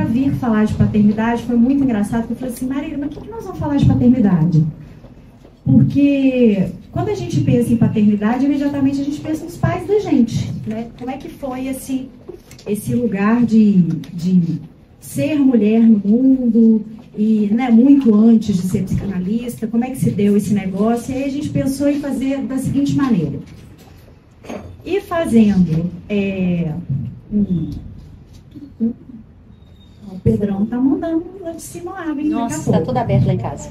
vir falar de paternidade foi muito engraçado, porque eu falei assim, Marília, mas o que nós vamos falar de paternidade? Porque quando a gente pensa em paternidade, imediatamente a gente pensa nos pais da gente, né? Como é que foi esse lugar de ser mulher no mundo e, né, muito antes de ser psicanalista, como é que se deu esse negócio? E aí a gente pensou em fazer da seguinte maneira. E fazendo o Pedrão tá mandando lá de cima água, hein? Nossa, tá tudo aberto lá em casa.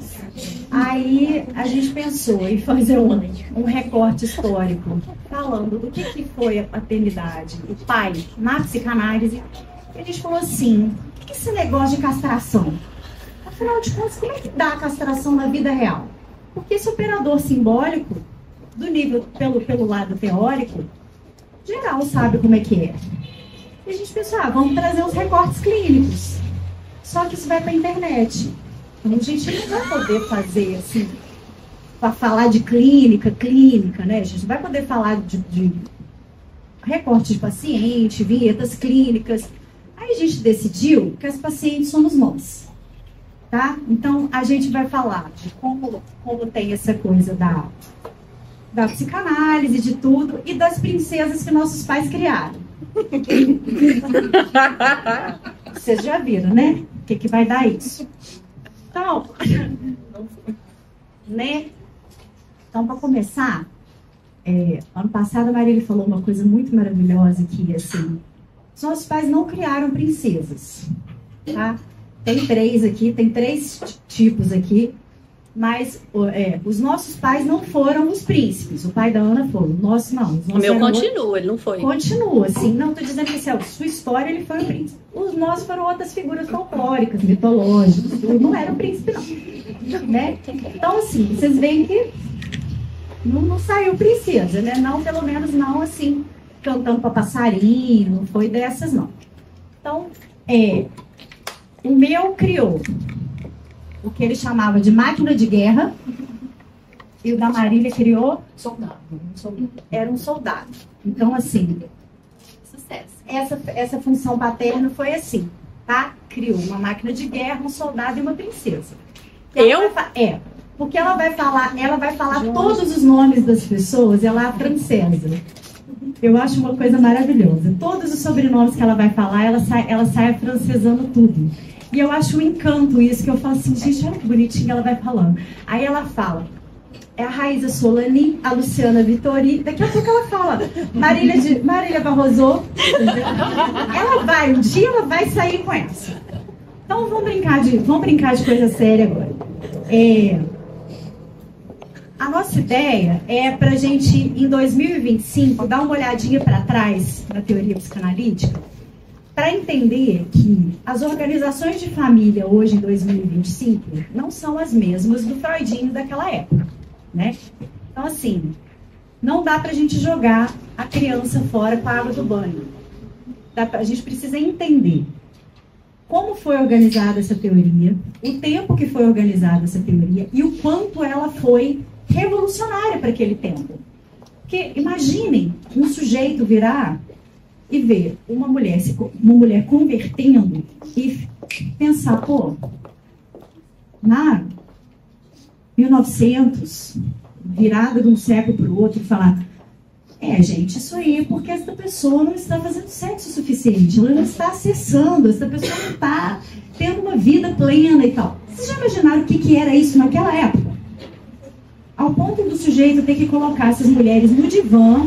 Aí a gente pensou em fazer um recorte histórico, falando do que foi a paternidade, o pai, na psicanálise. E a gente falou assim, o que é esse negócio de castração? Afinal de contas, como é que dá a castração na vida real? Porque esse operador simbólico, do nível, pelo lado teórico, geral sabe como é que é. E a gente pensou, vamos trazer os recortes clínicos. Só que isso vai para a internet. Então a gente não vai poder fazer assim, para falar de clínica, né? A gente não vai poder falar de recorte de paciente, vinhetas clínicas. Aí a gente decidiu que as pacientes somos nós. Tá? Então a gente vai falar de como tem essa coisa da psicanálise, de tudo, e das princesas que nossos pais criaram. Vocês já viram, né? O que vai dar isso? Então, né? Então, para começar, ano passado a Marília falou uma coisa muito maravilhosa que, assim, os nossos pais não criaram princesas, tá? Tem três tipos aqui, mas os nossos pais não foram os príncipes. O pai da Ana foi, o nosso não. O meu continua, ele não foi. Continua, assim, não estou dizendo que a sua história ele foi o príncipe. Os nossos foram outras figuras folclóricas, mitológicas, não era o príncipe não. Né? Então, assim, vocês veem que não saiu princesa, né? Não, pelo menos não, assim, cantando para passarinho, não foi dessas não. Então, o meu criou o que ele chamava de máquina de guerra, e o da Marília criou era um soldado. Então, assim, sucesso. Essa função paterna foi assim, tá? Criou uma máquina de guerra, um soldado e uma princesa. Porque ela vai falar todos os nomes das pessoas, ela é francesa. Eu acho uma coisa maravilhosa. Todos os sobrenomes que ela vai falar, ela sai afrancesando tudo. E eu acho um encanto isso, que eu falo assim, gente, olha que bonitinho ela vai falando. Aí ela fala, é a Raíza Solani, a Luciana Vittori, daqui a pouco ela fala, Marília Barroso. Um dia ela vai sair com essa. Então vamos brincar de coisa séria agora. A nossa ideia é pra gente, em 2025, dar uma olhadinha para trás na teoria psicanalítica, para entender que as organizações de família hoje, em 2025, não são as mesmas do Freudinho daquela época, né? Então, assim, não dá para a gente jogar a criança fora com a água do banho. A gente precisa entender como foi organizada essa teoria, o tempo que foi organizada essa teoria e o quanto ela foi revolucionária para aquele tempo. Porque imaginem um sujeito virar e ver uma mulher convertendo e pensar, pô, na 1900, virada de um século para o outro, e falar, gente, isso aí é porque essa pessoa não está fazendo sexo suficiente, ela não está acessando, essa pessoa não está tendo uma vida plena e tal. Vocês já imaginaram o que era isso naquela época? Ao ponto do sujeito ter que colocar essas mulheres no divã,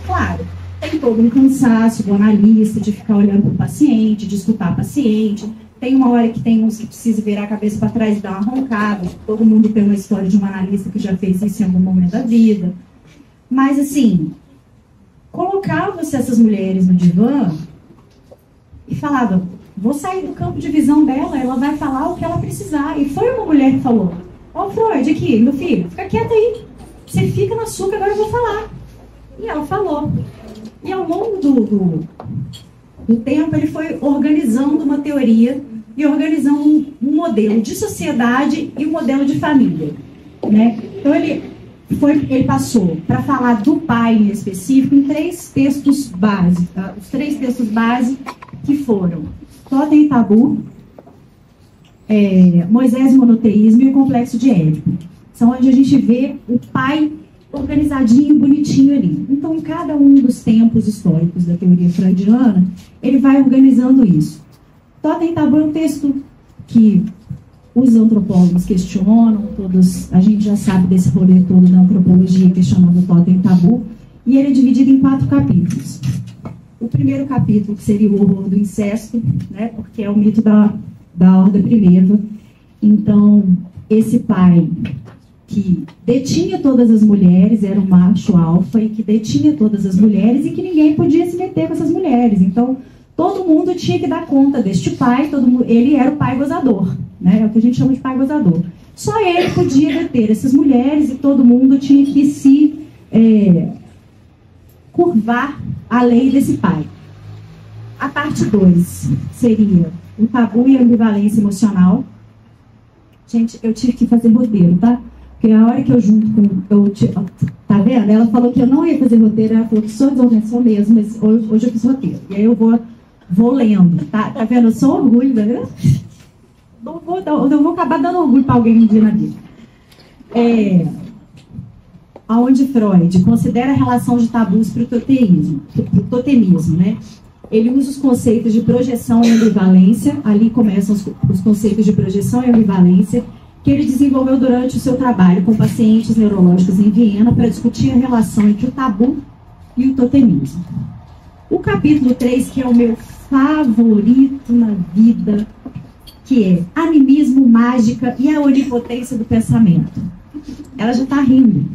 claro, tem todo um cansaço do analista de ficar olhando para o paciente, de escutar o paciente. Tem uma hora que tem uns que precisa virar a cabeça para trás e dar uma roncada. Todo mundo tem uma história de um analista que já fez isso em algum momento da vida. Mas, assim, colocava-se essas mulheres no divã e falava, vou sair do campo de visão dela, ela vai falar o que ela precisar. E foi uma mulher que falou, Freud, aqui, meu filho, fica quieta aí. Você fica na sua, que agora eu vou falar. E ela falou. E ao longo do tempo, ele foi organizando uma teoria e organizando um modelo de sociedade e um modelo de família, né? Então, ele passou para falar do pai em específico em 3 textos básicos. Tá? Os 3 textos básicos que foram Totem e Tabu, Moisés e o Monoteísmo e o Complexo de Édipo. São onde a gente vê o pai organizadinho, bonitinho ali. Então, em cada um dos tempos históricos da teoria freudiana, ele vai organizando isso. Totem e Tabu é um texto que os antropólogos questionam, a gente já sabe desse rolê todo da antropologia questionando o Totem e Tabu, e ele é dividido em 4 capítulos. O primeiro capítulo, que seria o horror do incesto, né, porque é o mito da Horda Primeva. Então, esse pai que detinha todas as mulheres, era um macho alfa, e que detinha todas as mulheres, e que ninguém podia se meter com essas mulheres. Então, todo mundo tinha que dar conta deste pai, ele era o pai gozador, né? É o que a gente chama de pai gozador. Só ele podia deter essas mulheres, e todo mundo tinha que se curvar à lei desse pai. A parte 2 seria o tabu e a ambivalência emocional. Gente, eu tive que fazer roteiro, tá? Porque a hora que eu junto com... tá vendo? Ela falou que eu não ia fazer roteiro, ela falou que sou desorganização mesmo, mas hoje eu fiz roteiro. E aí eu vou lendo, tá? Tá vendo? Eu sou orgulho, né? Eu vou acabar dando orgulho para alguém um dia na vida. Aonde Freud considera a relação de tabus para o totemismo, né? Ele usa os conceitos de projeção e ambivalência, ali começam os conceitos de projeção e ambivalência, que ele desenvolveu durante o seu trabalho com pacientes neurológicos em Viena para discutir a relação entre o tabu e o totemismo. O capítulo 3, que é o meu favorito na vida, que é Animismo, Mágica e a Onipotência do Pensamento. Ela já está rindo,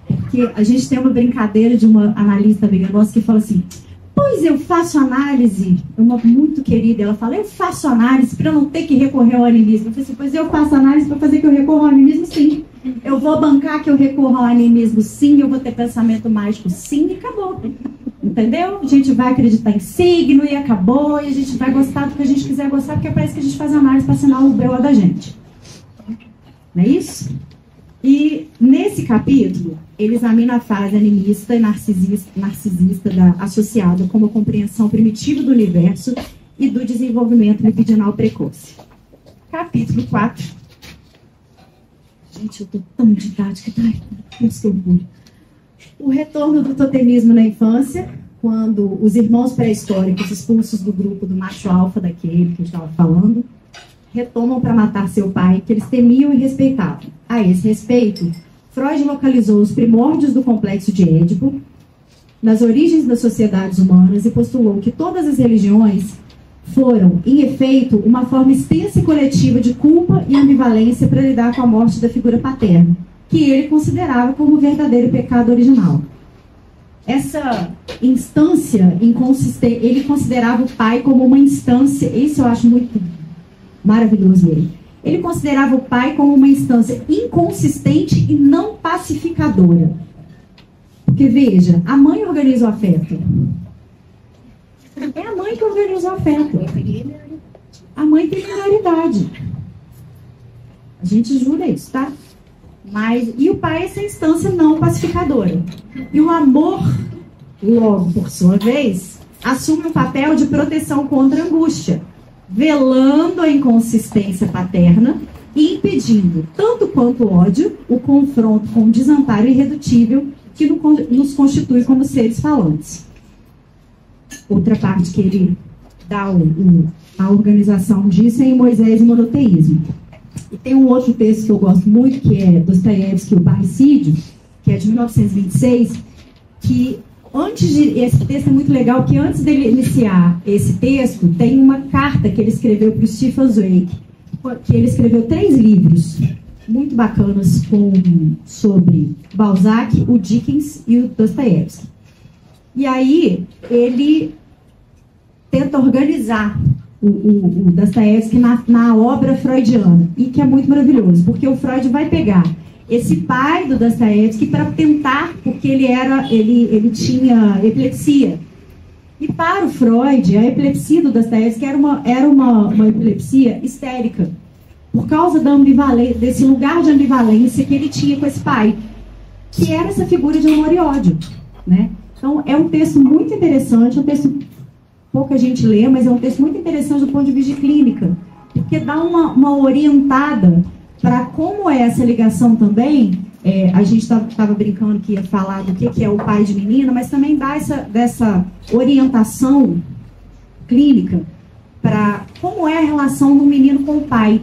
porque a gente tem uma brincadeira de uma analista amiga nossa que fala assim: pois eu faço análise, uma muito querida, ela fala, eu faço análise para não ter que recorrer ao animismo. Eu falei assim, pois eu faço análise para fazer que eu recorra ao animismo, sim. Eu vou bancar que eu recorro ao animismo, sim, eu vou ter pensamento mágico, sim, e acabou. Entendeu? A gente vai acreditar em signo e acabou, e a gente vai gostar do que a gente quiser gostar, porque parece que a gente faz análise para assinar o BO da gente. Não é isso? E nesse capítulo, ele examina a fase animista e narcisista associada com a compreensão primitiva do universo e do desenvolvimento libidinal precoce. Capítulo 4. Gente, eu tô tão didática, tá? Deus que orgulho. O retorno do totemismo na infância, quando os irmãos pré-históricos expulsos do grupo do macho alfa daquele que eu estava falando, retomam para matar seu pai, que eles temiam e respeitavam. A esse respeito, Freud localizou os primórdios do complexo de Édipo nas origens das sociedades humanas e postulou que todas as religiões foram, em efeito, uma forma extensa e coletiva de culpa e ambivalência para lidar com a morte da figura paterna, que ele considerava como o verdadeiro pecado original. Essa instância inconsistente, ele considerava o pai como uma instância, isso eu acho muito maravilhoso nele. Ele considerava o pai como uma instância inconsistente e não pacificadora. Porque, veja, a mãe organiza o afeto. É a mãe que organiza o afeto. A mãe tem linearidade. A gente jura isso, tá? E o pai é essa instância não pacificadora. E o amor, logo, por sua vez, assume um papel de proteção contra a angústia, velando a inconsistência paterna e impedindo, tanto quanto o ódio, o confronto com o desamparo irredutível que nos constitui como seres falantes. Outra parte que ele dá a organização disso é em Moisés e o Monoteísmo. E tem um outro texto que eu gosto muito, que é Dostoiévski, O Parricídio, que é de 1926, que esse texto é muito legal, que antes dele iniciar esse texto, tem uma carta que ele escreveu para o Stefan Zweig, que ele escreveu 3 livros muito bacanas sobre Balzac, o Dickens e o Dostoiévski. E aí ele tenta organizar o Dostoiévski na obra freudiana, e que é muito maravilhoso, porque o Freud vai pegar esse pai do Dostoiévski para tentar, porque ele tinha epilepsia. E para o Freud, a epilepsia do Dostoiévski era uma epilepsia histérica, por causa da ambivalência, desse lugar de ambivalência que ele tinha com esse pai, que era essa figura de amor e ódio, né? Então, é um texto muito interessante, um texto pouca gente lê, mas é um texto muito interessante do ponto de vista de clínica, porque dá uma orientada para como é essa ligação também. A gente estava brincando que ia falar do que é o pai de menina, mas também dá dessa orientação clínica para como é a relação do menino com o pai,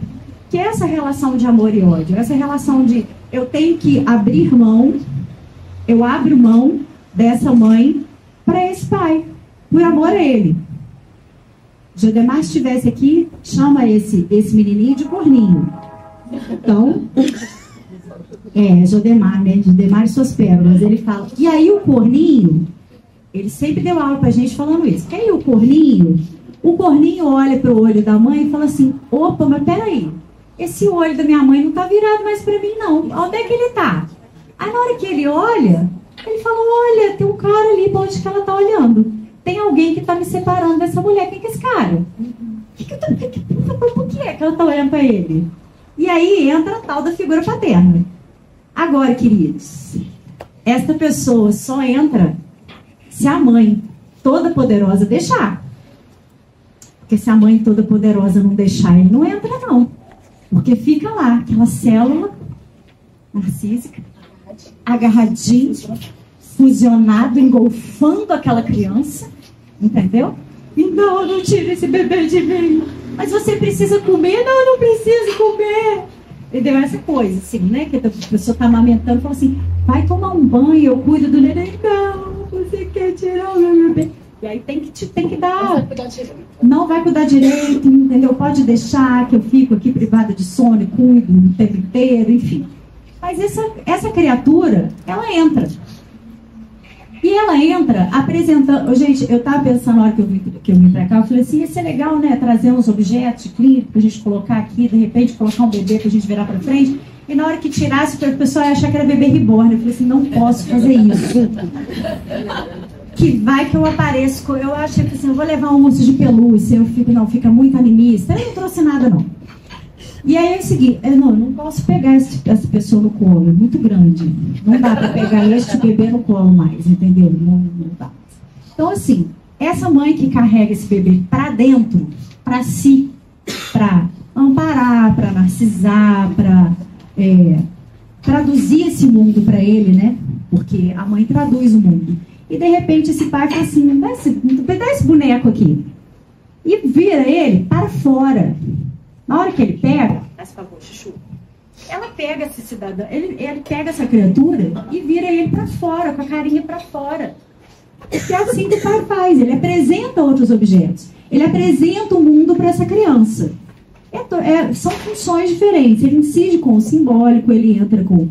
que é essa relação de amor e ódio, essa relação de eu tenho que abrir mão, eu abro mão dessa mãe para esse pai, por amor a ele. Jodemar, se estivesse aqui, chama esse menininho de corninho. Então, Jodemar, né? Jodemar e suas pérolas. Ele fala. E aí o corninho, ele sempre deu aula pra gente falando isso. E aí o corninho olha pro olho da mãe e fala assim, opa, mas peraí, esse olho da minha mãe não tá virado mais pra mim, não. Onde é que ele tá? Aí na hora que ele olha, ele fala, olha, tem um cara ali pra onde que ela tá olhando. Tem alguém que tá me separando dessa mulher. Quem que é esse cara? Por que é que ela tá olhando pra ele? E aí entra a tal da figura paterna. Agora, queridos, esta pessoa só entra se a mãe toda poderosa deixar. Porque se a mãe toda poderosa não deixar, ele não entra, não. Porque fica lá, aquela célula narcísica, agarradinho, fusionado, engolfando aquela criança, entendeu? E não tira esse bebê de mim. Mas você precisa comer? Não, eu não preciso comer. Entendeu? Essa coisa, assim, né? Que a pessoa tá amamentando e fala assim, vai tomar um banho, eu cuido do neném. Não, você quer tirar o meu bebê. E aí tem que dar. Não vai cuidar direito. Não vai cuidar direito, entendeu? Pode deixar que eu fico aqui privada de sono e cuido o tempo inteiro, enfim. Mas essa criatura, ela entra. E ela entra apresentando... Gente, eu estava pensando na hora que eu vim para cá, eu falei assim, ia ser legal, né, trazer uns objetos clínicos para a gente colocar aqui, de repente colocar um bebê para a gente virar para frente, e na hora que tirasse, o pessoal ia achar que era bebê reborn. Eu falei assim, não posso fazer isso. Que vai que eu apareço, eu achei que assim, eu vou levar um urso de pelúcia, eu fico, não, fica muito animista, eu não trouxe nada, não. E aí é o seguinte, eu não posso pegar essa pessoa no colo, é muito grande. Não dá para pegar este bebê no colo mais, entendeu? Não dá. Então, assim, essa mãe que carrega esse bebê para dentro, para si, para amparar, para narcisar, para traduzir esse mundo para ele, né? Porque a mãe traduz o mundo. E, de repente, esse pai fala assim, dá esse boneco aqui. E vira ele para fora. Na hora que ele pega, faz favor, Chuchu, ela pega esse cidadão, ele pega essa criatura e vira ele para fora, com a carinha para fora. Porque é assim que o pai faz, ele apresenta outros objetos, ele apresenta o mundo para essa criança. São funções diferentes, ele incide com o simbólico, ele entra com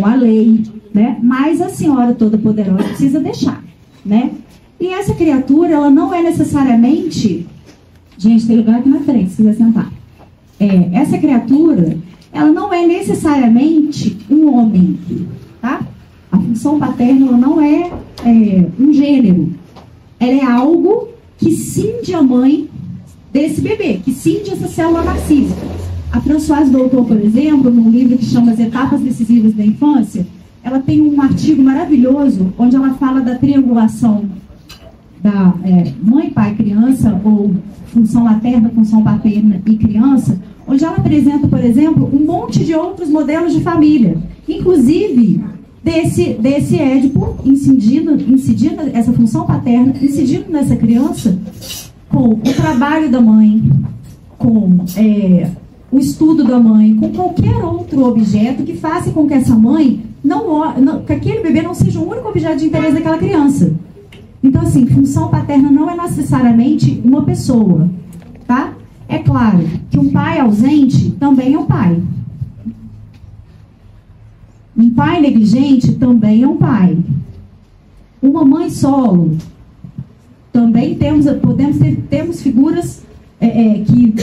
a lei, né? Mas a senhora toda poderosa precisa deixar, né? E essa criatura, ela não é necessariamente... Gente, tem lugar aqui na frente, se quiser sentar. Essa criatura, ela não é necessariamente um homem, tá? A função paterna ela não é um gênero. Ela é algo que cinge a mãe desse bebê, que cinge essa célula narcísica. A Françoise Doutor, por exemplo, num livro que chama As Etapas Decisivas da Infância, ela tem um artigo maravilhoso onde ela fala da triangulação da mãe, pai, criança, ou função materna, função paterna e criança, onde ela apresenta, por exemplo, um monte de outros modelos de família, inclusive desse Édipo incidindo essa função paterna, incidindo nessa criança com o trabalho da mãe, com o estudo da mãe, com qualquer outro objeto que faça com que essa mãe, que aquele bebê não seja o único objeto de interesse daquela criança. Então, assim, função paterna não é necessariamente uma pessoa, tá? É claro que um pai ausente também é um pai. Um pai negligente também é um pai. Uma mãe solo, também temos figuras que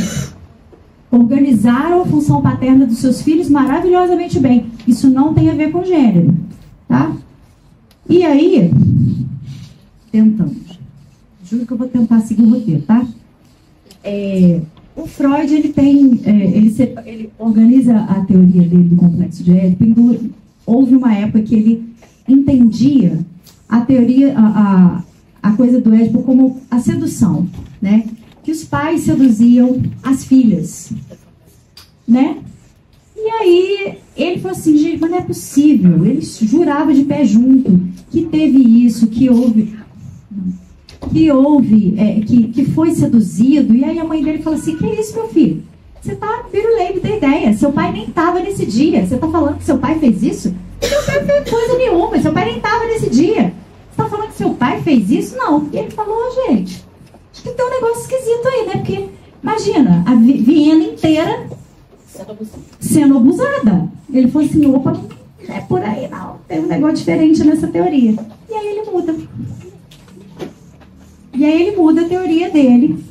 organizaram a função paterna dos seus filhos maravilhosamente bem. Isso não tem a ver com gênero, tá? E aí... Tentamos. Juro que eu vou tentar seguir o roteiro, tá? O Freud, ele organiza a teoria dele do complexo de Édipo. Houve uma época que ele entendia a teoria, a coisa do Édipo como a sedução, né? Que os pais seduziam as filhas, né? E aí ele falou assim, gente, mas não é possível. Ele jurava de pé junto que teve isso, que foi seduzido. E aí a mãe dele falou assim, que é isso, meu filho? Você tá piruleibe da ideia. Seu pai nem estava nesse dia. Você tá falando que seu pai fez isso? Seu pai fez coisa nenhuma. Seu pai nem estava nesse dia. Você tá falando que seu pai fez isso? Não. E ele falou, gente, acho que tem um negócio esquisito aí, né? Porque, imagina, a Viena inteira sendo abusada. Ele falou assim, opa, não é por aí não. Tem um negócio diferente nessa teoria. E aí ele muda. E aí ele muda a teoria dele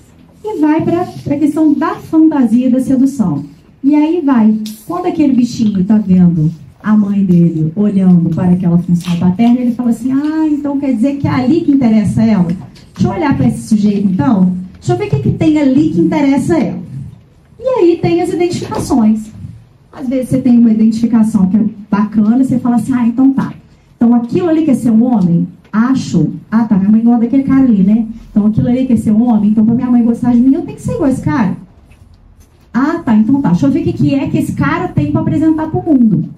e vai para a questão da fantasia da sedução. E aí vai. Quando aquele bichinho está vendo a mãe dele olhando para aquela função paterna, ele fala assim, então quer dizer que é ali que interessa ela? Deixa eu olhar para esse sujeito então, deixa eu ver o que tem ali que interessa ela. E aí tem as identificações. Às vezes você tem uma identificação que é bacana, você fala assim, então tá. Então aquilo ali quer ser um homem? Acho. Tá, minha mãe gosta daquele cara ali, né? Então aquilo ali quer ser um homem, então pra minha mãe gostar de mim, eu tenho que ser igual a esse cara. Tá, então tá. Deixa eu ver o que é que esse cara tem pra apresentar pro mundo.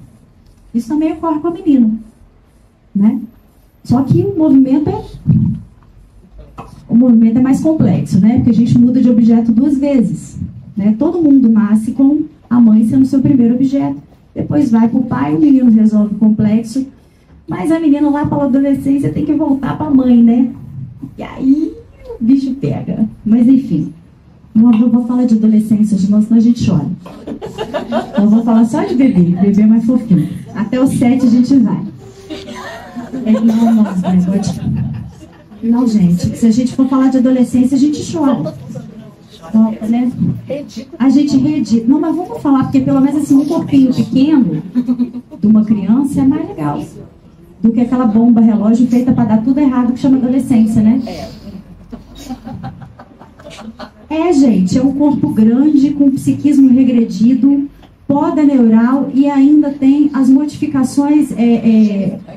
Isso também ocorre com a menina, né? Só que o movimento é mais complexo, né? Porque a gente muda de objeto 2 vezes, né? Todo mundo nasce com a mãe sendo seu primeiro objeto. Depois vai pro pai, o menino resolve o complexo. Mas a menina lá para a adolescência tem que voltar para a mãe, né? E aí o bicho pega. Mas enfim, não vou falar de adolescência, senão a gente chora. Então eu vou falar só de bebê. Bebê é mais fofinho. Até os 7 a gente vai. Não, gente, se a gente for falar de adolescência, a gente chora. Né? A gente reedita. Não, mas vamos falar, porque pelo menos assim, um corpinho pequeno de uma criança é mais legal do que aquela bomba relógio feita para dar tudo errado que chama adolescência, né? Gente, é um corpo grande, com psiquismo regredido, poda neural e ainda tem as modificações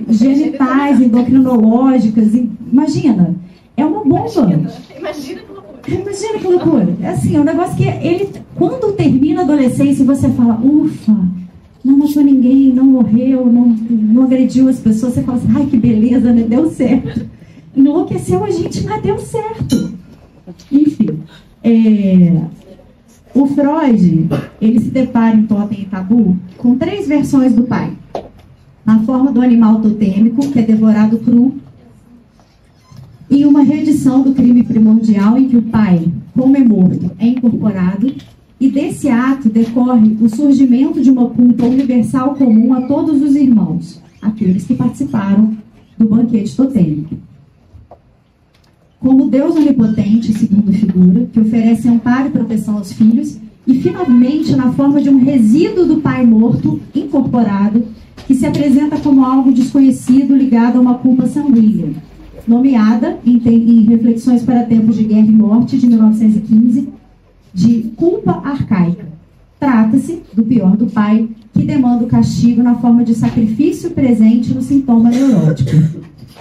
genitais, endocrinológicas. Imagina, é uma bomba. Imagina que loucura. É assim, é um negócio que ele, quando termina a adolescência, você fala, ufa, não matou ninguém, não morreu, não agrediu as pessoas, você fala assim, ai que beleza, né? Deu certo. Enlouqueceu a gente, mas deu certo. Enfim, o Freud, ele se depara em Totem e Tabu com 3 versões do pai. Na forma do animal totêmico, que é devorado cru, e uma reedição do crime primordial em que o pai, como é morto, é incorporado, e desse ato decorre o surgimento de uma culpa universal comum a todos os irmãos, aqueles que participaram do banquete totêmico. Como Deus onipotente, segundo figura, que oferece amparo e proteção aos filhos, e finalmente na forma de um resíduo do pai morto, incorporado, que se apresenta como algo desconhecido ligado a uma culpa sanguínea, nomeada, em Reflexões para Tempos de Guerra e Morte, de 1915, de culpa arcaica. Trata-se do pior do pai, que demanda o castigo na forma de sacrifício presente no sintoma neurótico.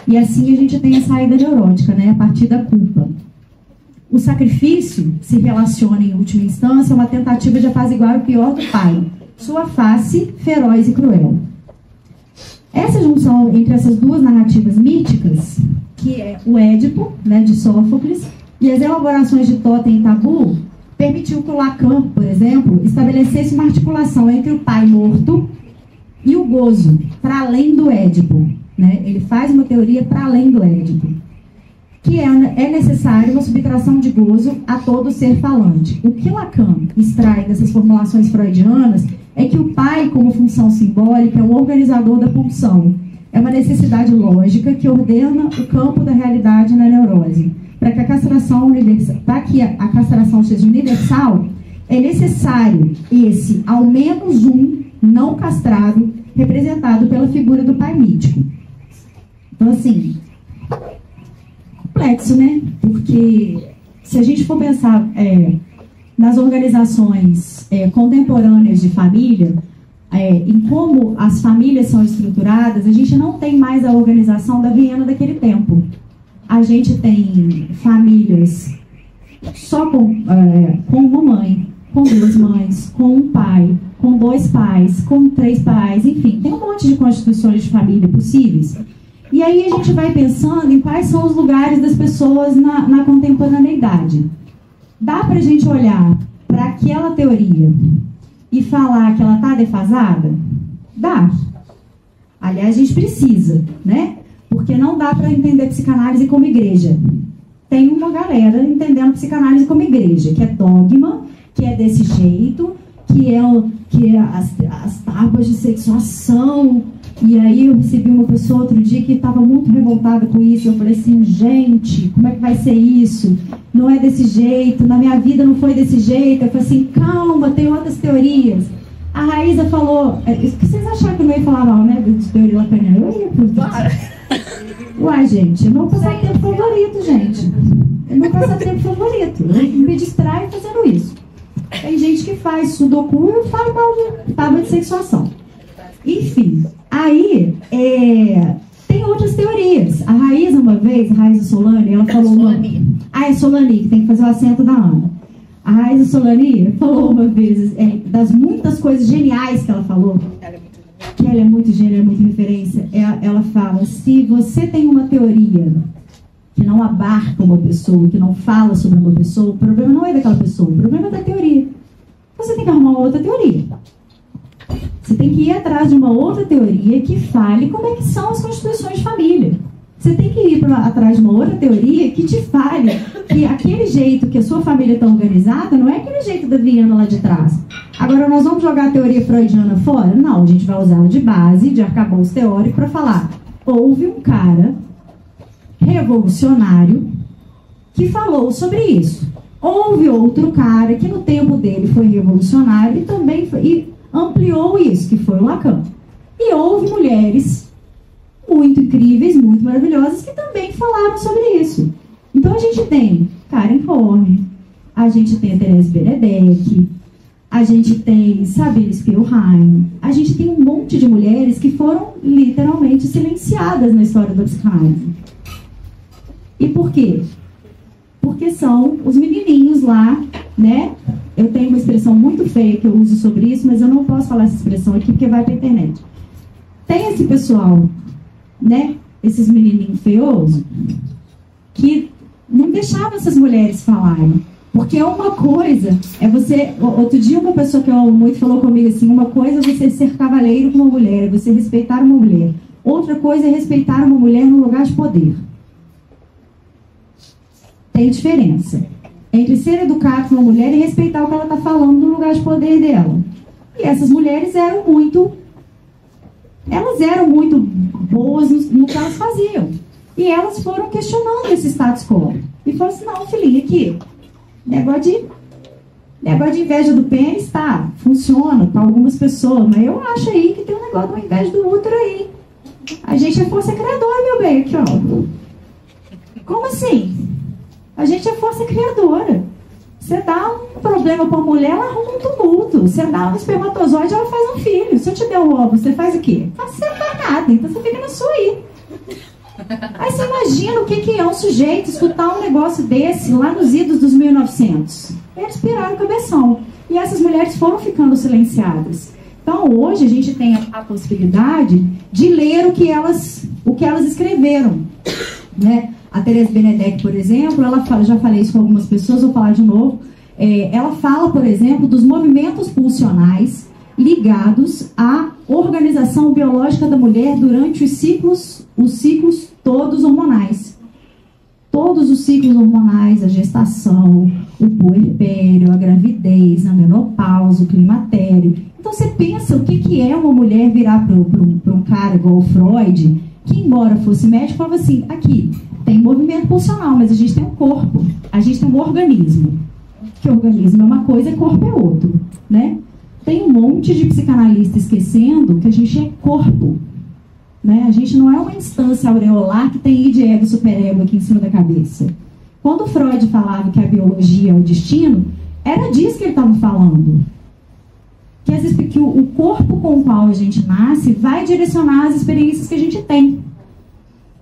E assim a gente tem a saída neurótica, né, a partir da culpa. O sacrifício se relaciona, em última instância, a uma tentativa de apaziguar o pior do pai, sua face feroz e cruel. Essa junção entre essas 2 narrativas míticas, que é o Édipo, né, de Sófocles, e as elaborações de Totem e Tabu, permitiu que o Lacan, por exemplo, estabelecesse uma articulação entre o pai morto e o gozo, para além do Édipo. Né? Ele faz uma teoria para além do Édipo. Que é necessário uma subtração de gozo a todo ser falante. O que Lacan extrai dessas formulações freudianas é que o pai, como função simbólica, é um organizador da pulsão. É uma necessidade lógica que ordena o campo da realidade na neurose. Para que a castração seja universal, é necessário esse, ao menos um, não castrado, representado pela figura do pai mítico. Então, assim, complexo, né? Porque se a gente for pensar nas organizações contemporâneas de família, em como as famílias são estruturadas, a gente não tem mais a organização da Viena daquele tempo. a gente tem famílias só com uma mãe, com duas mães, com um pai, com dois pais, com três pais, enfim, tem um monte de constituições de família possíveis. E aí a gente vai pensando em quais são os lugares das pessoas na contemporaneidade. Dá para a gente olhar para aquela teoria e falar que ela está defasada? Dá. Aliás, a gente precisa, né? Porque não dá para entender psicanálise como igreja. Tem uma galera entendendo psicanálise como igreja, que é dogma, que é desse jeito, que é as tábuas de sexuação. E aí eu recebi uma pessoa outro dia que estava muito revoltada com isso. Eu falei assim, gente, como é que vai ser isso? Não é desse jeito, na minha vida não foi desse jeito. Eu falei assim, calma, tem outras teorias. A Raíza falou, vocês acharam que eu não ia falar mal, né, de teoria lacaniana? Eu ia por Uai, gente, é meu passatempo favorito, gente. É meu passatempo favorito. Eu me distraio fazendo isso. Tem gente que faz sudoku e eu falo mal de tábua de sexuação. Enfim, aí tem outras teorias. A Raíza, uma vez, a Raíza Solani, ela falou... Solani. É Solani, que tem que fazer o acento da Ana. A Raíza Solani falou uma vez, das muitas coisas geniais que ela falou, que ela é muito gênia, é muito referência, ela fala, se você tem uma teoria que não abarca uma pessoa, que não fala sobre uma pessoa, o problema não é daquela pessoa, o problema é da teoria. Você tem que arrumar uma outra teoria. Você tem que ir atrás de uma outra teoria que fale como é que são as constituições de família. Você tem que ir atrás de uma outra teoria que te fale que aquele jeito que a sua família está organizada não é aquele jeito da Viana lá de trás. Agora, nós vamos jogar a teoria freudiana fora? Não, a gente vai usar ela de base, de arcabouço teórico, para falar. Houve um cara revolucionário que falou sobre isso. Houve outro cara que no tempo dele foi revolucionário e também ampliou isso, que foi o Lacan. E houve mulheres muito incríveis, muito maravilhosas, que também falaram sobre isso. Então a gente tem Karen Horney, a gente tem a Therese Benedek, a gente tem Sabine Spielheim, a gente tem um monte de mulheres que foram literalmente silenciadas na história da psicanálise. E por quê? Porque são os menininhos lá, né? Eu tenho uma expressão muito feia que eu uso sobre isso, mas eu não posso falar essa expressão aqui porque vai para a internet. Tem esse pessoal, né? Esses menininhos feiosos que não deixavam essas mulheres falarem. Porque uma coisa é você... Outro dia uma pessoa que eu amo muito falou comigo assim, uma coisa é você ser cavaleiro com uma mulher, é você respeitar uma mulher. Outra coisa é respeitar uma mulher no lugar de poder. Tem diferença entre ser educado com uma mulher e respeitar o que ela está falando no lugar de poder dela. E essas mulheres eram muito... Elas eram muito boas no que elas faziam. E elas foram questionando esse status quo. E falaram assim, não, filhinha, aqui, negócio de inveja do pênis, tá, funciona para algumas pessoas, mas eu acho aí que tem um negócio de inveja do útero aí. A gente é força criadora, meu bem, aqui, ó. Como assim? A gente é força criadora. Você dá um problema para uma mulher, ela arruma um tumulto. Você dá um espermatozoide, ela faz um filho. Se eu te der um ovo, você faz o quê? Você não faz nada, então você fica na sua aí. Aí você imagina o que é um sujeito escutar um negócio desse lá nos idos dos 1900. Eles piraram o cabeção. E essas mulheres foram ficando silenciadas. Então hoje a gente tem a possibilidade de ler o que elas escreveram, né? A Therese Benedek, por exemplo, ela fala, já falei isso com algumas pessoas, vou falar de novo. Ela fala, por exemplo, dos movimentos pulsionais ligados à organização biológica da mulher durante os ciclos todos hormonais. Todos os ciclos hormonais, a gestação, o puerpério, a gravidez, a menopausa, o climatério. Então você pensa o que é uma mulher virar para um cara igual o Freud, que embora fosse médico, falava assim, aqui, tem movimento pulsional, mas a gente tem um corpo, a gente tem um organismo. Que organismo é uma coisa e corpo é outro, né? Tem um monte de psicanalista esquecendo que a gente é corpo, né? A gente não é uma instância aureolar que tem id, ego, superego aqui em cima da cabeça. Quando Freud falava que a biologia é o destino, era disso que ele estava falando. Que o corpo com o qual a gente nasce vai direcionar as experiências que a gente tem.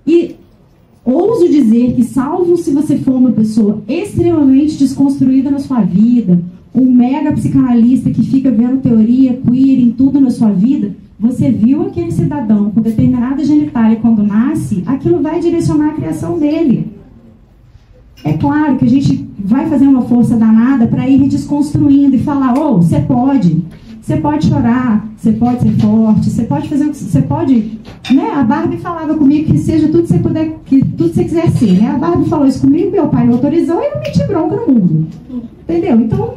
E ouso dizer que, salvo se você for uma pessoa extremamente desconstruída na sua vida, um mega psicanalista que fica vendo teoria queer em tudo na sua vida, você viu aquele cidadão com determinada genitália quando nasce, aquilo vai direcionar a criação dele. É claro que a gente vai fazer uma força danada para ir desconstruindo e falar, você pode chorar, você pode ser forte, você pode fazer o que você pode, né? A Barbie falava comigo que seja tudo que você puder, que tudo que você quiser ser, né? A Barbie falou isso comigo, meu pai não autorizou e eu meti bronca no mundo. Entendeu? Então,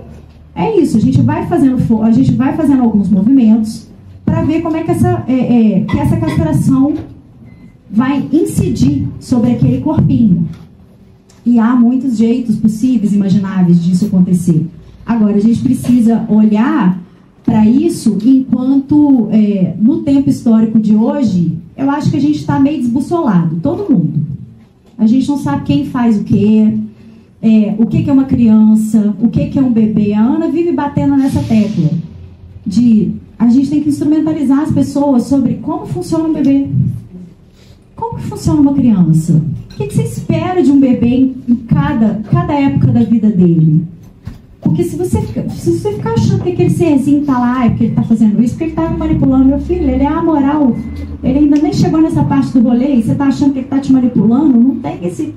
é isso, a gente vai fazendo alguns movimentos para ver como é que essa castração vai incidir sobre aquele corpinho. E há muitos jeitos possíveis, imagináveis disso acontecer. Agora, a gente precisa olhar para isso enquanto, no tempo histórico de hoje, eu acho que a gente está meio desbussolado, todo mundo. A gente não sabe quem faz o quê, o que é uma criança, o que é um bebê. A Ana vive batendo nessa tecla de a gente tem que instrumentalizar as pessoas sobre como funciona um bebê. Como que funciona uma criança? O que você espera de um bebê em cada época da vida dele? Porque se você ficar achando que aquele serzinho está lá, é porque ele está fazendo isso, porque ele está manipulando meu filho, ele é amoral, ele ainda nem chegou nessa parte do rolê e você está achando que ele está te manipulando, não tem esse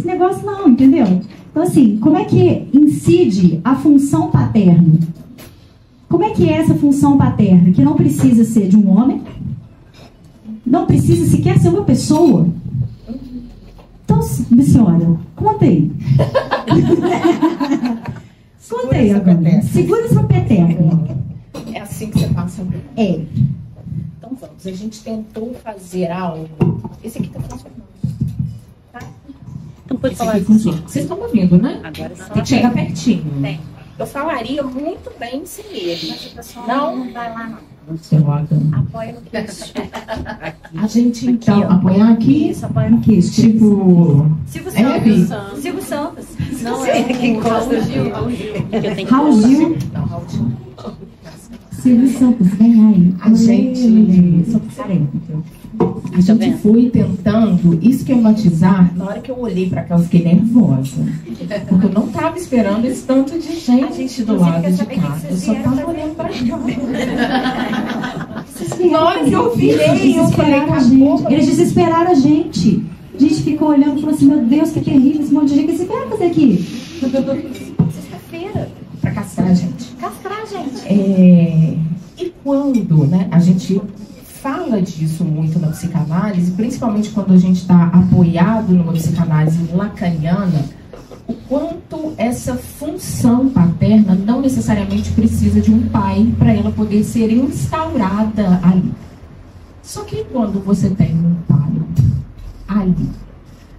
negócio não, entendeu? Então assim, como é que incide a função paterna? Como é que é essa função paterna? Que não precisa ser de um homem, não precisa sequer ser uma pessoa. Então, senhora, conta aí. Conta aí agora. Segura essa peteca. É assim que você passa. É. Então vamos. A gente tentou fazer algo. Esse aqui tá funcionando. Tá? Então pode falar. Vocês estão me ouvindo, né? Agora sim. Tem que chegar pertinho. Tem. Eu falaria muito bem sem ele. Mas o pessoal não vai lá, não. Apoia no queixo. A gente então Aqui, ó. apoiar aqui. Isso, apoia no queixo. Tipo. Silvio Hebe? Santos. Silvio Santos. Não, é quem gosta de Raul Gil. Silvio Santos, vem aí. A gente. Só diferente. A gente foi tentando esquematizar. Na hora que eu olhei pra cá, eu fiquei nervosa. Porque eu não estava esperando esse tanto de gente do lado de cá. Eu só estava olhando pra cá. Na hora que eu virei, eu falei, acabou. Eles desesperaram a gente. A gente ficou olhando e falou assim, meu Deus, que terrível esse monte de gente. O que você quer fazer aqui? Sexta-feira. Pra castrar a gente. Castrar a gente. E quando, né, a gente fala disso muito na psicanálise, principalmente quando a gente está apoiado numa psicanálise lacaniana, o quanto essa função paterna não necessariamente precisa de um pai para ela poder ser instaurada ali. Só que quando você tem um pai ali,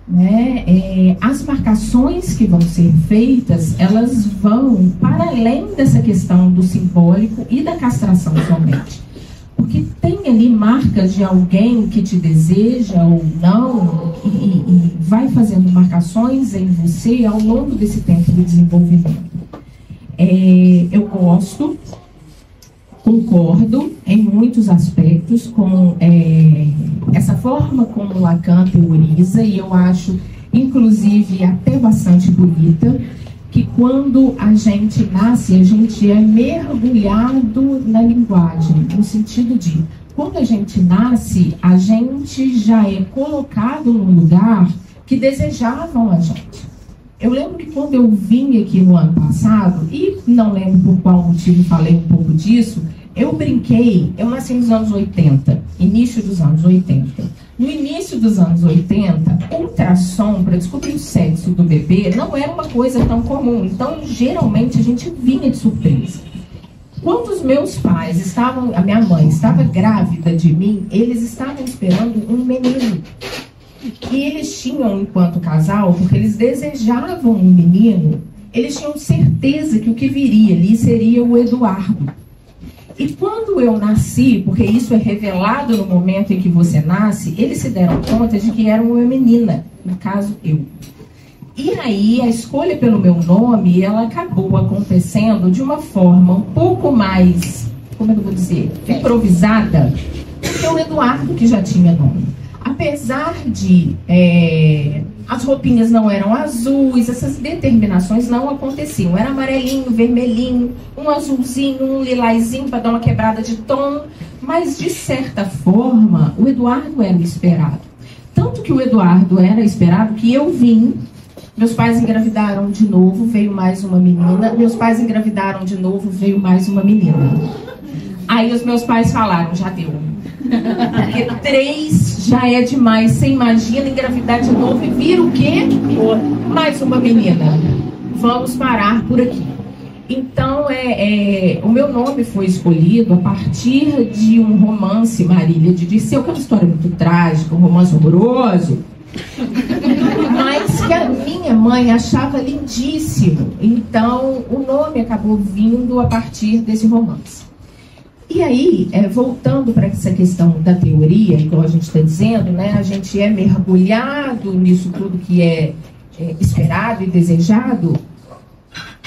né, as marcações que vão ser feitas, elas vão para além dessa questão do simbólico e da castração somente. Porque tem ali marcas de alguém que te deseja ou não e vai fazendo marcações em você ao longo desse tempo de desenvolvimento. Eu gosto, concordo em muitos aspectos com essa forma como Lacan teoriza, e eu acho, inclusive, até bastante bonita, que quando a gente nasce, a gente é mergulhado na linguagem, no sentido de, quando a gente nasce, a gente já é colocado num lugar que desejavam a gente. Eu lembro que quando eu vim aqui no ano passado, e não lembro por qual motivo falei um pouco disso, eu brinquei, eu nasci nos anos 80, início dos anos 80. No início dos anos 80, ultrassom para descobrir o sexo do bebê não era uma coisa tão comum. Então, geralmente, a gente vinha de surpresa. Quando os meus pais estavam, a minha mãe estava grávida de mim, eles estavam esperando um menino. E eles tinham, enquanto casal, porque eles desejavam um menino, eles tinham certeza que o que viria ali seria o Eduardo. E quando eu nasci, porque isso é revelado no momento em que você nasce, eles se deram conta de que era uma menina, no caso eu. E aí a escolha pelo meu nome, ela acabou acontecendo de uma forma um pouco mais, como é que eu vou dizer, improvisada, do que o Eduardo, que já tinha nome. apesar de as roupinhas não eram azuis, essas determinações não aconteciam. Era amarelinho, vermelhinho, um azulzinho, um lilazinho para dar uma quebrada de tom, mas de certa forma o Eduardo era esperado. Tanto que o Eduardo era esperado que eu vim, meus pais engravidaram de novo, veio mais uma menina, meus pais engravidaram de novo, veio mais uma menina. Aí os meus pais falaram, já deu. Porque 3 já é demais. Você imagina engravidar de novo e vir o quê? Mais uma menina. Vamos parar por aqui. Então, o meu nome foi escolhido a partir de um romance, Marília, de Dirceu, que é uma história muito trágica, um romance horroroso, mas que a minha mãe achava lindíssimo. Então, o nome acabou vindo a partir desse romance. E aí, voltando para essa questão da teoria, igual a gente está dizendo, né, a gente é mergulhado nisso tudo que é esperado e desejado.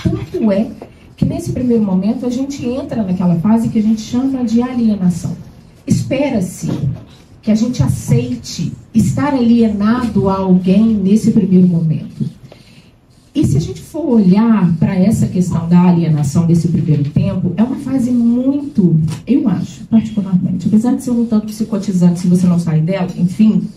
Tanto é que nesse primeiro momento a gente entra naquela fase que a gente chama de alienação. Espera-se que a gente aceite estar alienado a alguém nesse primeiro momento. E se a gente for olhar para essa questão da alienação desse primeiro tempo, é uma fase muito, eu acho, particularmente, apesar de ser um tanto psicotizante se você não sair dela, enfim,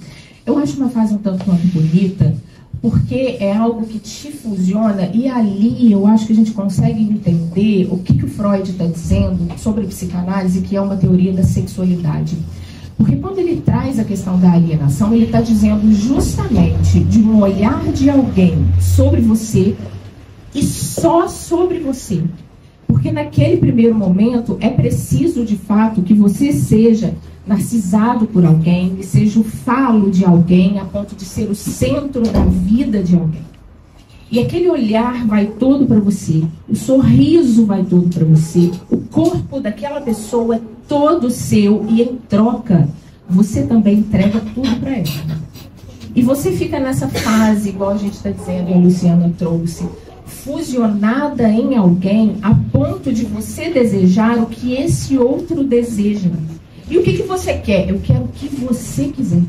eu acho uma fase um tanto quanto bonita, porque é algo que te fusiona e ali eu acho que a gente consegue entender o que o Freud está dizendo sobre psicanálise, que é uma teoria da sexualidade. Porque quando ele traz a questão da alienação, ele está dizendo justamente de um olhar de alguém sobre você e só sobre você. Porque naquele primeiro momento é preciso de fato que você seja narcisado por alguém, que seja o falo de alguém a ponto de ser o centro da vida de alguém. E aquele olhar vai todo para você, o sorriso vai todo para você, o corpo daquela pessoa é todo seu e em troca você também entrega tudo para ela. E você fica nessa fase, igual a gente está dizendo, e a Luciana trouxe, fusionada em alguém a ponto de você desejar o que esse outro deseja. E o que você quer? Eu quero o que você quiser.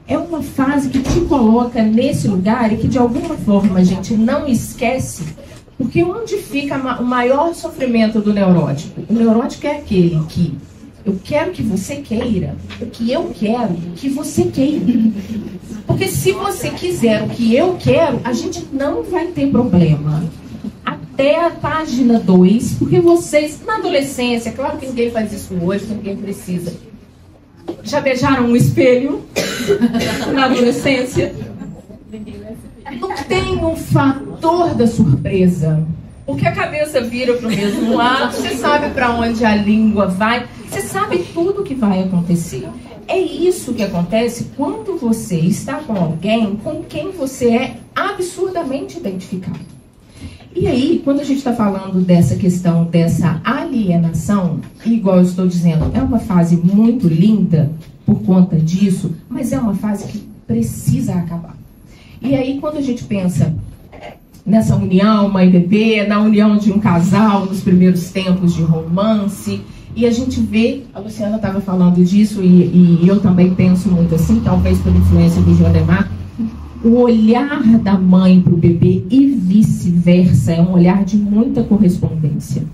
É uma fase que te coloca nesse lugar e que de alguma forma a gente não esquece, porque onde fica o maior sofrimento do neurótico? O neurótico é aquele que eu quero que você queira, o que eu quero que você queira. Porque se você quiser o que eu quero, a gente não vai ter problema. Até a página 2, porque vocês, na adolescência, claro que ninguém faz isso hoje, ninguém precisa. Já beijaram um espelho na adolescência? Não tem um fator da surpresa. Porque a cabeça vira para o mesmo lado, você sabe para onde a língua vai, você sabe tudo o que vai acontecer. É isso que acontece quando você está com alguém com quem você é absurdamente identificado. E aí, quando a gente está falando dessa questão, dessa alienação, igual eu estou dizendo, é uma fase muito linda por conta disso, mas é uma fase que precisa acabar. E aí, quando a gente pensa nessa união mãe e bebê, na união de um casal nos primeiros tempos de romance, e a gente vê, a Luciana estava falando disso, e eu também penso muito assim, talvez por influência do Jodemar, o olhar da mãe para o bebê e vice-versa é um olhar de muita correspondência.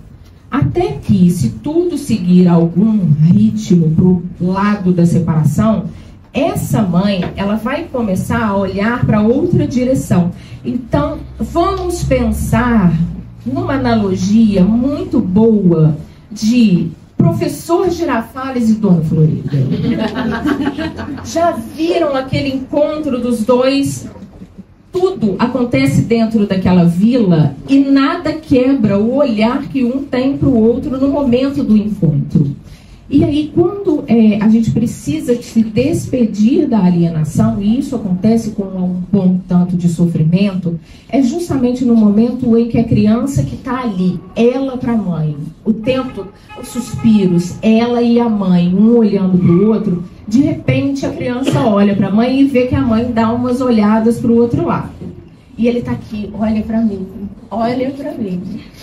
Até que, se tudo seguir algum ritmo para o lado da separação, essa mãe, ela vai começar a olhar para outra direção. Então, vamos pensar numa analogia muito boa de Professor Girafales e Dona Florinda. Já viram aquele encontro dos dois? Tudo acontece dentro daquela vila e nada quebra o olhar que um tem para o outro no momento do encontro. E aí, quando a gente precisa se despedir da alienação, e isso acontece com um bom tanto de sofrimento, é justamente no momento em que a criança que está ali, ela para a mãe, o tempo, os suspiros, ela e a mãe, um olhando para o outro, de repente a criança olha para a mãe e vê que a mãe dá umas olhadas para o outro lado. E ele está aqui, olha para mim, olha para mim.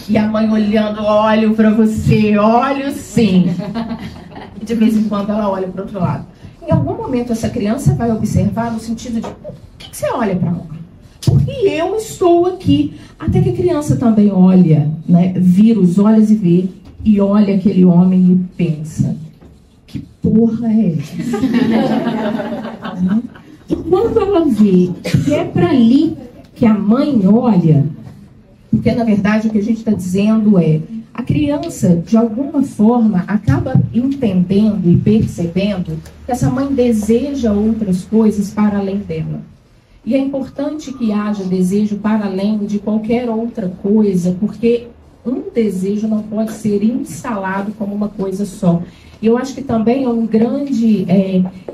E a mãe olhando, olho para você, olho sim. E de vez em quando ela olha para o outro lado. Em algum momento essa criança vai observar no sentido de, por que você olha para lá? Porque eu estou aqui. Até que a criança também olha, né, vira os olhos e vê, e olha aquele homem e pensa, que porra é essa? E quando ela vê que é para ali que a mãe olha, porque na verdade o que a gente está dizendo é, a criança, de alguma forma, acaba entendendo e percebendo que essa mãe deseja outras coisas para além dela. E é importante que haja desejo para além de qualquer outra coisa, porque um desejo não pode ser instalado como uma coisa só. E eu acho que também é um grande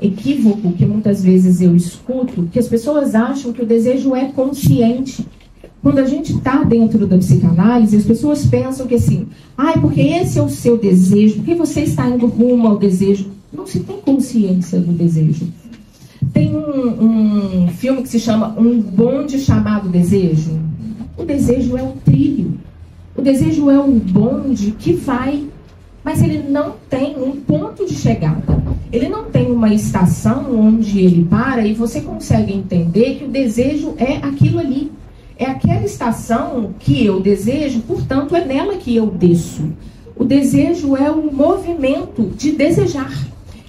equívoco que muitas vezes eu escuto, que as pessoas acham que o desejo é consciente. Quando a gente está dentro da psicanálise, as pessoas pensam que assim, porque esse é o seu desejo, porque você está indo rumo ao desejo. Não se tem consciência do desejo. Tem um filme que se chama Um Bonde Chamado Desejo. O desejo é um trilho. O desejo é um bonde que vai, mas ele não tem um ponto de chegada. Ele não tem uma estação onde ele para e você consegue entender que o desejo é aquilo ali. É aquela estação que eu desejo, portanto, é nela que eu desço. O desejo é um movimento de desejar.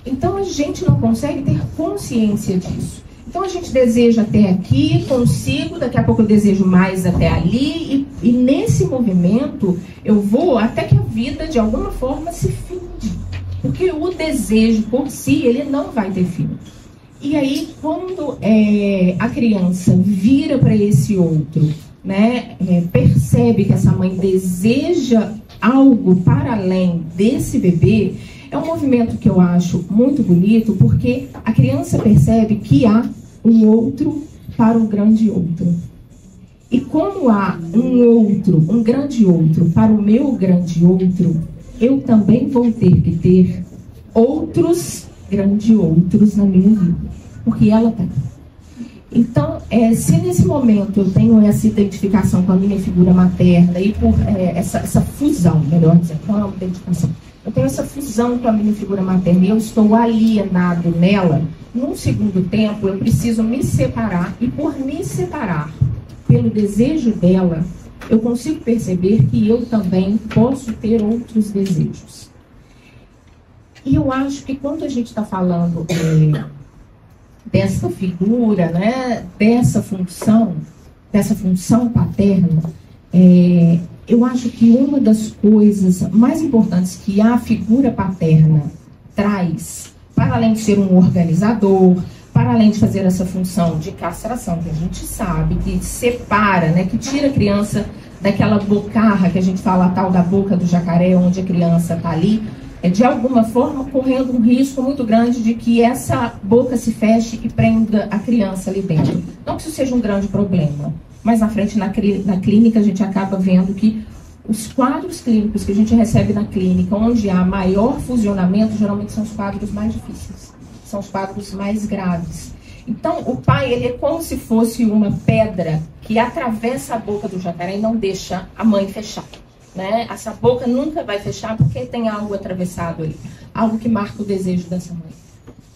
Então, a gente não consegue ter consciência disso. Então, a gente deseja até aqui, consigo, daqui a pouco eu desejo mais até ali, e nesse movimento eu vou até que a vida, de alguma forma, se finde. Porque o desejo, por si, ele não vai ter fim. E aí, quando a criança vira para esse outro, né, percebe que essa mãe deseja algo para além desse bebê, é um movimento que eu acho muito bonito, porque a criança percebe que há um outro para um grande outro. E como há um outro, um grande outro para o meu grande outro, eu também vou ter que ter outros grandes outros na minha vida. Porque ela tem. Então, se nesse momento eu tenho essa identificação com a minha figura materna e por essa fusão, melhor dizendo, não é uma identificação, eu tenho essa fusão com a minha figura materna e eu estou alienado nela, num segundo tempo eu preciso me separar, e por me separar pelo desejo dela, eu consigo perceber que eu também posso ter outros desejos. E eu acho que quando a gente está falando dessa figura, né, dessa função paterna, eu acho que uma das coisas mais importantes que a figura paterna traz, para além de ser um organizador, para além de fazer essa função de castração, que a gente sabe, que separa, né, que tira a criança daquela bocarra que a gente fala, a tal da boca do jacaré, onde a criança está ali, de alguma forma correndo um risco muito grande de que essa boca se feche e prenda a criança ali dentro. Não que isso seja um grande problema, mas na frente, na clínica, a gente acaba vendo que os quadros clínicos que a gente recebe na clínica, onde há maior fusionamento, geralmente são os quadros mais difíceis, são os quadros mais graves. Então, o pai, ele é como se fosse uma pedra que atravessa a boca do jacaré e não deixa a mãe fechar. Né? Essa boca nunca vai fechar porque tem algo atravessado ali, algo que marca o desejo dessa mãe.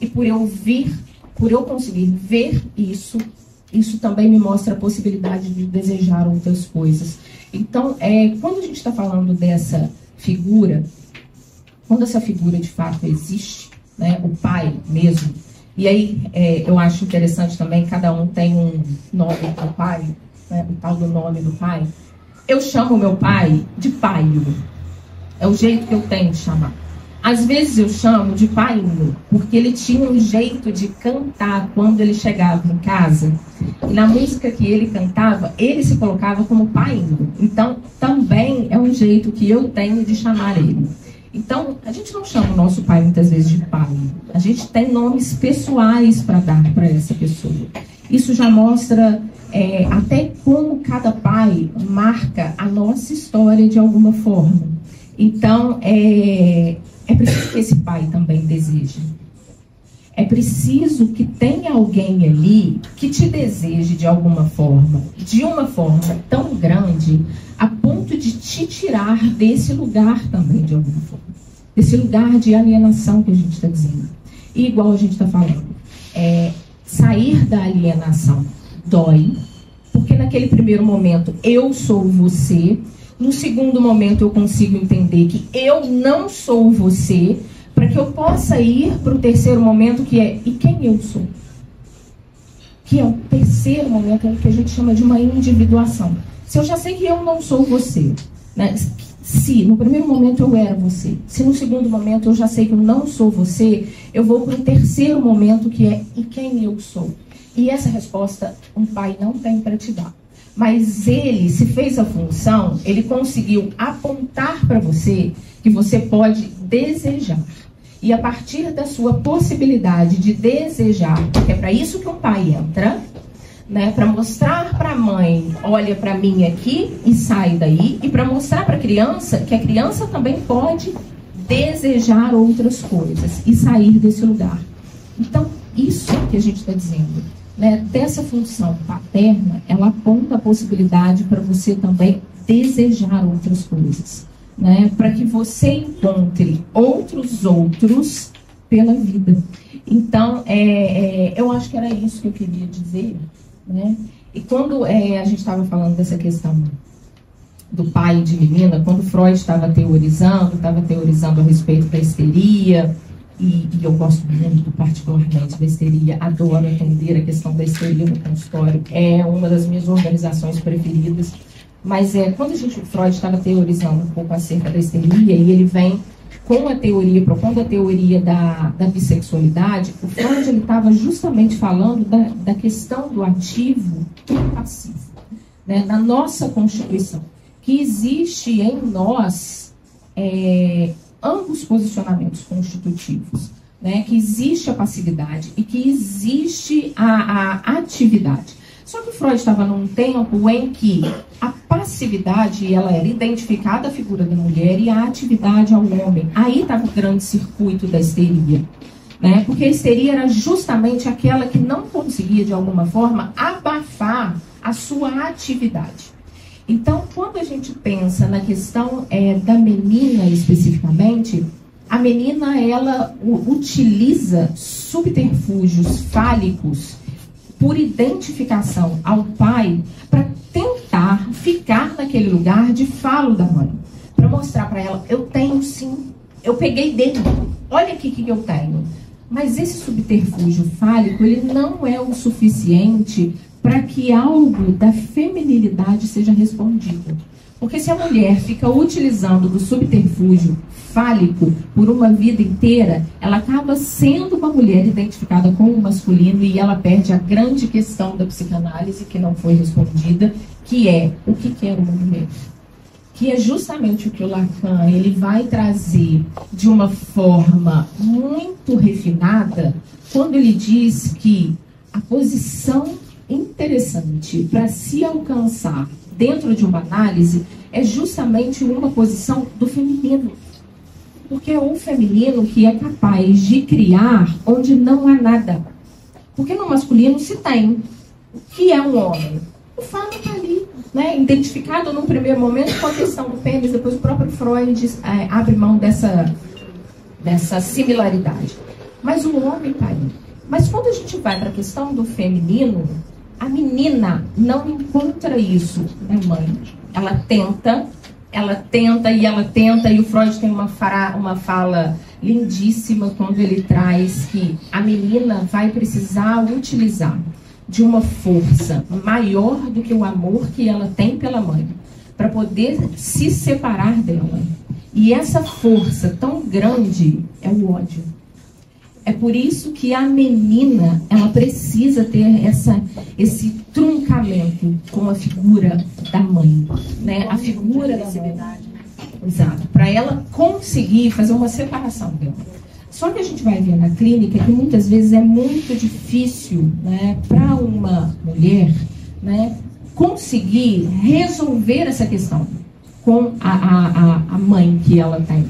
E por eu conseguir ver isso também me mostra a possibilidade de desejar outras coisas. Então, quando a gente está falando dessa figura, quando essa figura de fato existe, né, o pai mesmo, e aí eu acho interessante também, cada um tem um nome do pai, né, o tal do nome do pai. Eu chamo meu pai de paio. É o jeito que eu tenho de chamar. Às vezes eu chamo de painho, porque ele tinha um jeito de cantar quando ele chegava em casa. E na música que ele cantava, ele se colocava como painho. Então, também é um jeito que eu tenho de chamar ele. Então, a gente não chama o nosso pai muitas vezes de pai. A gente tem nomes pessoais para dar para essa pessoa. Isso já mostra até como cada pai marca a nossa história de alguma forma. Então, é preciso que esse pai também deseje. É preciso que tenha alguém ali que te deseje de alguma forma, de uma forma tão grande, a ponto de te tirar desse lugar também, de alguma forma. Desse lugar de alienação que a gente está dizendo. E igual a gente está falando, sair da alienação dói, porque naquele primeiro momento eu sou você, no segundo momento eu consigo entender que eu não sou você, para que eu possa ir para o terceiro momento, que é, e quem eu sou? Que é o terceiro momento, que a gente chama de uma individuação. Se eu já sei que eu não sou você, né? Se no primeiro momento eu era você, se no segundo momento eu já sei que eu não sou você, eu vou para o terceiro momento, que é, e quem eu sou? E essa resposta um pai não tem para te dar. Mas ele, se fez a função, ele conseguiu apontar para você que você pode desejar. E a partir da sua possibilidade de desejar, porque é para isso que um pai entra, né, para mostrar para a mãe, olha para mim aqui e sai daí, e para mostrar para a criança que a criança também pode desejar outras coisas e sair desse lugar. Então, isso que a gente está dizendo, né, dessa função paterna, ela aponta a possibilidade para você também desejar outras coisas, né, para que você encontre outros pela vida. Então, eu acho que era isso que eu queria dizer, né? E quando a gente estava falando dessa questão do pai de menina, quando Freud estava teorizando a respeito da histeria, e eu gosto muito particularmente da histeria, adoro entender a questão da histeria no consultório, é uma das minhas organizações preferidas, mas quando Freud estava teorizando um pouco acerca da histeria, e ele vem com a teoria, propondo a teoria da bissexualidade, o Freud estava justamente falando da questão do ativo e do passivo, né, na nossa Constituição, que existe em nós ambos posicionamentos constitutivos, né, que existe a passividade e que existe a atividade. Só que Freud estava num tempo em que a passividade ela era identificada à figura da mulher e a atividade ao homem. Aí estava o grande circuito da histeria, né? Porque a histeria era justamente aquela que não conseguia, de alguma forma, abafar a sua atividade. Então, quando a gente pensa na questão da menina especificamente, a menina ela utiliza subterfúgios fálicos por identificação ao pai, para tentar ficar naquele lugar de falo da mãe, para mostrar para ela, eu tenho sim, eu peguei dele, olha aqui o que eu tenho. Mas esse subterfúgio fálico, ele não é o suficiente para que algo da feminilidade seja respondido. Porque se a mulher fica utilizando do subterfúgio fálico por uma vida inteira, ela acaba sendo uma mulher identificada com o masculino e ela perde a grande questão da psicanálise que não foi respondida, que é o que é uma mulher. Que é justamente o que o Lacan ele vai trazer de uma forma muito refinada, quando ele diz que a posição interessante para se alcançar dentro de uma análise é justamente uma posição do feminino. Porque é o feminino que é capaz de criar onde não há nada. Porque no masculino se tem. O que é um homem? O falo está ali, né? Identificado num primeiro momento com a questão do pênis, depois o próprio Freud abre mão dessa similaridade. Mas o homem está ali. Mas quando a gente vai para a questão do feminino, a menina não encontra isso, né, mãe? Ela tenta, e o Freud tem uma fala lindíssima quando ele traz que a menina vai precisar utilizar de uma força maior do que o amor que ela tem pela mãe, para poder se separar dela. E essa força tão grande é o ódio. É por isso que a menina, ela precisa ter esse truncamento com a figura da mãe, né? A figura da mãe. Exato, para ela conseguir fazer uma separação dela. Só que a gente vai ver na clínica que muitas vezes é muito difícil, né, para uma mulher, né, conseguir resolver essa questão com a mãe que ela tem.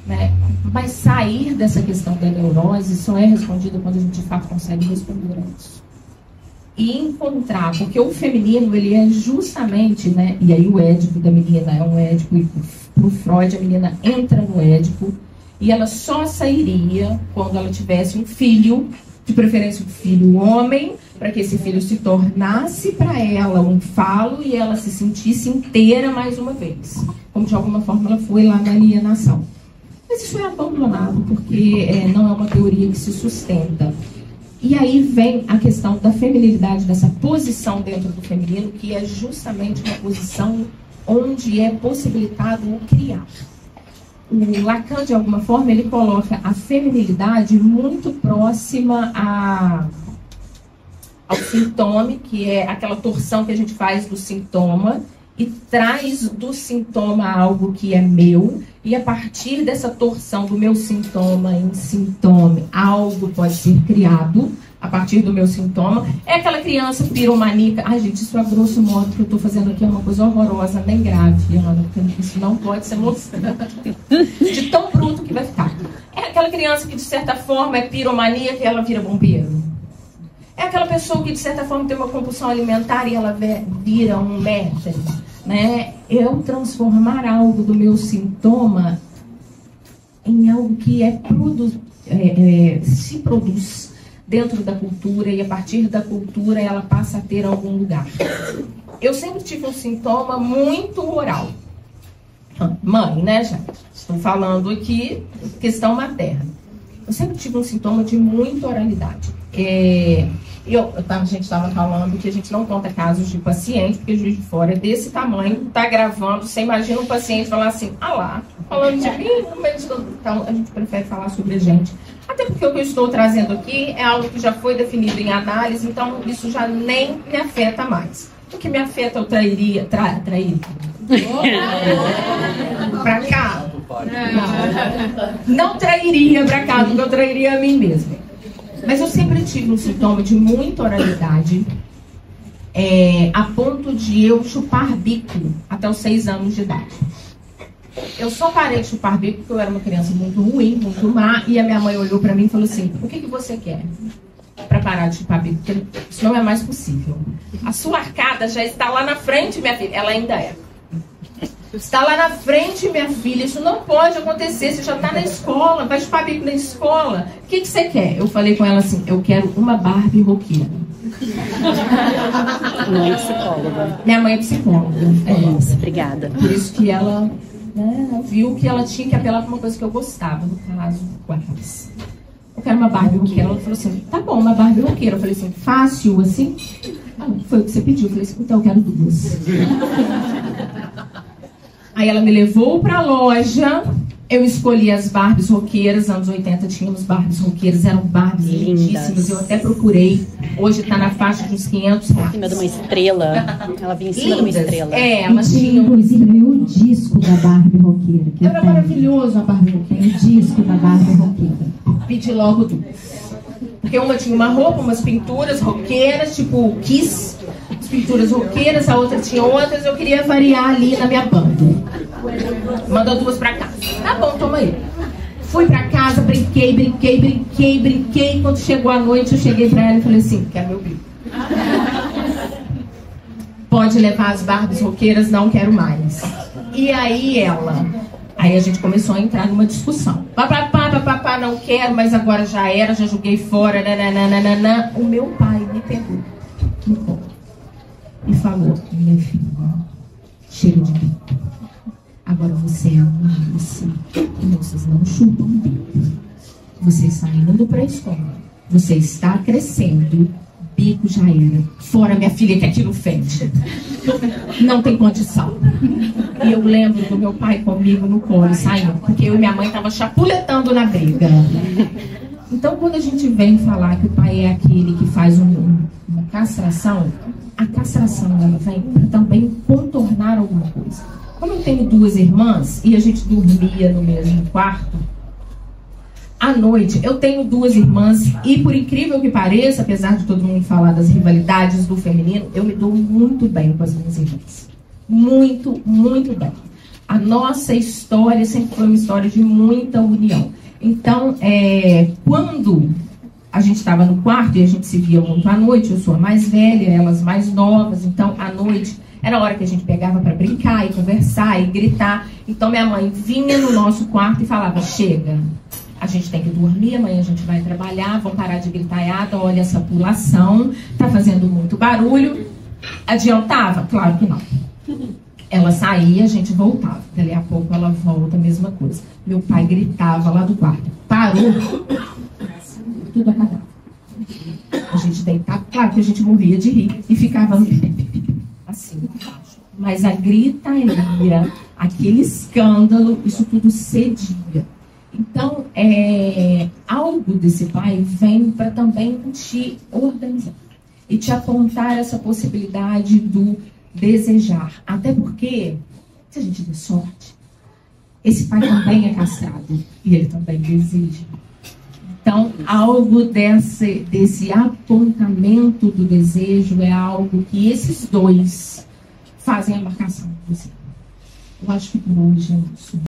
Né? Mas sair dessa questão da neurose só é respondida quando a gente de fato consegue responder a isso. E encontrar, porque o feminino ele é justamente, né? E aí o Édipo da menina é um Édipo, e para o Freud a menina entra no Édipo, e ela só sairia quando ela tivesse um filho, de preferência um filho homem, para que esse filho se tornasse para ela um falo e ela se sentisse inteira mais uma vez. Como de alguma forma ela foi lá na alienação. Mas isso foi abandonado, porque não é uma teoria que se sustenta. E aí vem a questão da feminilidade, dessa posição dentro do feminino, que é justamente uma posição onde é possibilitado o criar. O Lacan, de alguma forma, ele coloca a feminilidade muito próxima ao sintoma, que é aquela torção que a gente faz do sintoma, e traz do sintoma algo que é meu, e a partir dessa torção do meu sintoma em sintoma, algo pode ser criado a partir do meu sintoma. É aquela criança piromaníaca. Ai, gente, isso a grosso modo que eu estou fazendo aqui é uma coisa horrorosa, nem grave, Ana, porque isso não pode ser mostrado. De tão bruto que vai ficar. É aquela criança que, de certa forma, é piromaníaca e ela vira bombeiro. É aquela pessoa que, de certa forma, tem uma compulsão alimentar e ela vira um método, né? Eu transformar algo do meu sintoma em algo que se produz dentro da cultura, e a partir da cultura ela passa a ter algum lugar. Eu sempre tive um sintoma muito oral. Mãe, né, gente? Estou falando aqui questão materna. Eu sempre tive um sintoma de muita oralidade. A gente estava falando que a gente não conta casos de paciente, porque o Juiz de Fora é desse tamanho, está gravando, você imagina um paciente falar assim, lá, falando de mim, então a gente prefere falar sobre a gente. Até porque o que eu estou trazendo aqui é algo que já foi definido em análise, então isso já nem me afeta mais. O que me afeta eu trairia. Pra cá? Não trairia pra cá, porque eu trairia a mim mesma. Mas eu sempre tive um sintoma de muita oralidade, a ponto de eu chupar bico até os 6 anos de idade. Eu só parei de chupar bico porque eu era uma criança muito ruim, muito má, e a minha mãe olhou pra mim e falou assim, o que você quer para parar de chupar bico? Porque isso não é mais possível. A sua arcada já está lá na frente, minha filha. Ela ainda é. Está lá na frente, minha filha. Isso não pode acontecer. Você já está na escola. Vai chupar bico na escola. O que você quer? Eu falei com ela assim, eu quero uma Barbie roqueira. Mãe é psicóloga. Minha mãe é psicóloga. Nossa, obrigada. Por isso que ela viu que ela tinha que apelar para uma coisa que eu gostava, no caso, Guardas. Eu quero uma Barbie roqueira. Ela falou assim, tá bom, uma Barbie roqueira. Eu falei assim, fácil assim? Foi o que você pediu. Eu falei assim, então eu quero 2. Aí ela me levou pra loja, eu escolhi as Barbies roqueiras, anos 80 tínhamos Barbies roqueiras, eram Barbies lindíssimas, eu até procurei, hoje tá na faixa de uns R$500. Em cima de uma estrela, ela vinha em cima de uma estrela. Elas tinham... Inclusive, o disco da Barbie roqueira. Era maravilhoso a Barbie roqueira. O disco da Barbie roqueira. Pedi logo 2. Porque uma tinha uma roupa, umas pinturas roqueiras, tipo Kiss, pinturas roqueiras, a outra tinha outras, eu queria variar ali na minha banda. Mandou 2 pra casa. Tá bom, toma aí. Fui pra casa, brinquei. Quando chegou a noite, eu cheguei pra ela e falei assim, quero meu bico. Pode levar as Barbies roqueiras, não quero mais. E aí Aí a gente começou a entrar numa discussão. Papá, não quero, mas agora já era, já joguei fora, nananana. O meu pai me pegou no colo e falou, minha filha, cheiro de bico. Agora você é uma moça e moças não chupam bico. Você está indo para a escola. Você está crescendo. Bico já era. Fora, minha filha, que aquilo fede. Não tem condição. E eu lembro do meu pai comigo no colo, saindo, porque eu e minha mãe estavam chapuletando na briga. Então, quando a gente vem falar que o pai é aquele que faz uma castração, a castração ela vem para também contornar alguma coisa. Como eu tenho 2 irmãs e a gente dormia no mesmo quarto, à noite eu tenho 2 irmãs e, por incrível que pareça, apesar de todo mundo falar das rivalidades do feminino, eu me dou muito bem com as minhas irmãs. Muito, muito bem. A nossa história sempre foi uma história de muita união. Então, quando a gente estava no quarto e a gente se via muito à noite, eu sou a mais velha, elas mais novas, então à noite Era a hora que a gente pegava para brincar e conversar e gritar. Então minha mãe vinha no nosso quarto e falava, chega, a gente tem que dormir, amanhã a gente vai trabalhar, vamos parar de gritaiada, olha essa pulação, tá fazendo muito barulho. Adiantava? Claro que não. Ela saía, a gente voltava. Dali a pouco ela volta, a mesma coisa. Meu pai gritava lá do quarto. Parou. Tudo acabava. A gente deitava, claro que a gente morria de rir e ficava assim, mas a gritaria, aquele escândalo, isso tudo cedia. Então, algo desse pai vem para também te organizar e te apontar essa possibilidade do desejar. Até porque, se a gente der sorte, esse pai também é castrado e ele também deseja. Então, algo desse apontamento do desejo é algo que esses dois fazem a marcação de você. Eu acho que por hoje é isso.